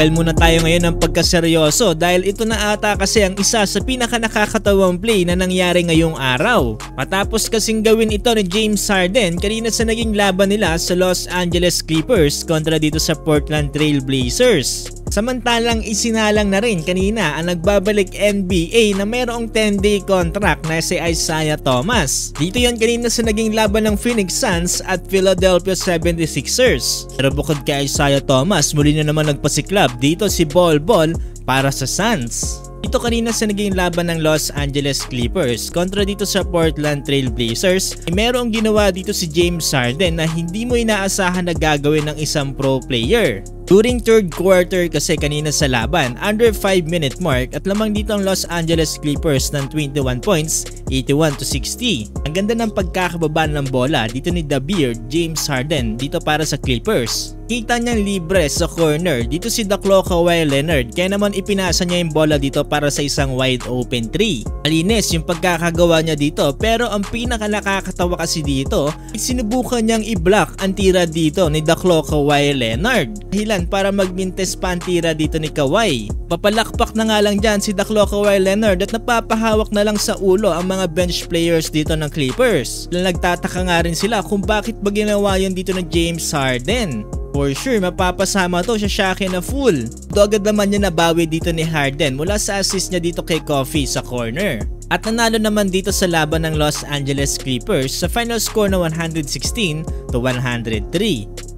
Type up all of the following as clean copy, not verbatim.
Tanggal muna tayo ngayon ng pagkaseryoso dahil ito na ata kasi ang isa sa pinaka-nakakatawang play na nangyari ngayong araw. Matapos kasing gawin ito ni James Harden kanina sa naging laban nila sa Los Angeles Clippers kontra dito sa Portland Trail Blazers. Samantalang isinalang na rin kanina ang nagbabalik NBA na mayroong 10-day contract na si Isaiah Thomas. Dito yan kanina sa naging laban ng Phoenix Suns at Philadelphia 76ers. Pero bukod kay Isaiah Thomas, muli na naman nagpasiklab dito si Bol Bol para sa Suns. Ito kanina sa naging laban ng Los Angeles Clippers kontra dito sa Portland Trail Blazers, mayroong ginawa dito si James Harden na hindi mo inaasahan na gagawin ng isang pro player. During third quarter kasi kanina sa laban, under 5-minute mark at lamang dito ang Los Angeles Clippers ng 21 points, 81-60. Ang ganda ng pagkakababa ng bola dito ni The Beard, James Harden dito para sa Clippers. Kita niyang libre sa corner dito si Kawhi Leonard kaya naman ipinasa niya yung bola dito para sa isang wide open 3. Malinis yung pagkakagawa niya dito pero ang pinaka nakakatawa kasi dito, sinubukan niyang i-block ang tira dito ni Kawhi Leonard. Dahilan para magmintes pa ang tira dito ni Kawhi. Papalakpak na nga lang dyan si Kawhi Leonard at napapahawak na lang sa ulo ang mga bench players dito ng Clippers. Nagtataka nga rin sila kung bakit ba ginawa yun dito ng James Harden. For sure, mapapasama to sa Shaq na full. Agad naman niya nabawi dito ni Harden mula sa assist niya dito kay Coffee sa corner. At nanalo naman dito sa laban ng Los Angeles Clippers sa final score na 116-103.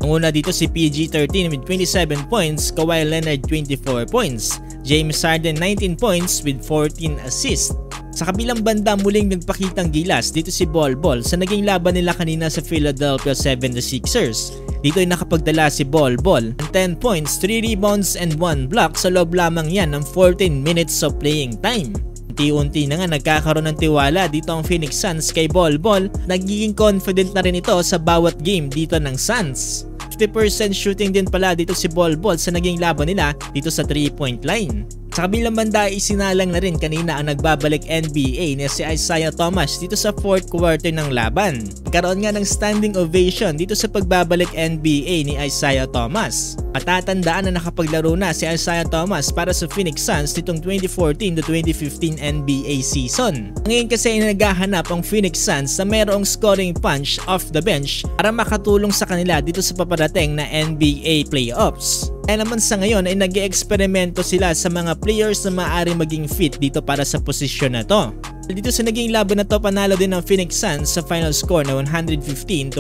Ang una dito si PG-13 with 27 points, Kawhi Leonard 24 points, James Harden 19 points with 14 assists. Sa kabilang banda muling nagpakitang gilas dito si Bol Bol sa naging laban nila kanina sa Philadelphia 76ers. Dito ay nakapagdala si Bol Bol ng 10 points, 3 rebounds and 1 block sa loob lamang yan ng 14 minutes of playing time. Unti-unti na nga nagkakaroon ng tiwala dito ang Phoenix Suns kay Bol Bol. Nagiging confident na rin ito sa bawat game dito ng Suns. 50% shooting din pala dito si Bol Bol sa naging laban nila dito sa 3-point line. Sa kabilang banda isinalang na rin kanina ang nagbabalik NBA na si Isaiah Thomas dito sa 4th quarter ng laban. Karoon nga ng standing ovation dito sa pagbabalik NBA ni Isaiah Thomas. Matatandaan na nakapaglaro na si Isaiah Thomas para sa Phoenix Suns nitong 2014-2015 NBA season. Ngayon kasi ay naghahanap ang Phoenix Suns na mayroong scoring punch off the bench para makatulong sa kanila dito sa paparating na NBA playoffs. Kaya naman sa ngayon ay nag-e-eksperimento sila sa mga players na maaari maging fit dito para sa posisyon na to. Dito sa naging laban na to, panalo din ng Phoenix Suns sa final score na 115-102.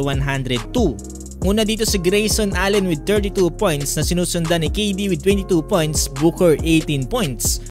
Una dito si Grayson Allen with 32 points na sinusundan ni KD with 22 points, Booker 18 points,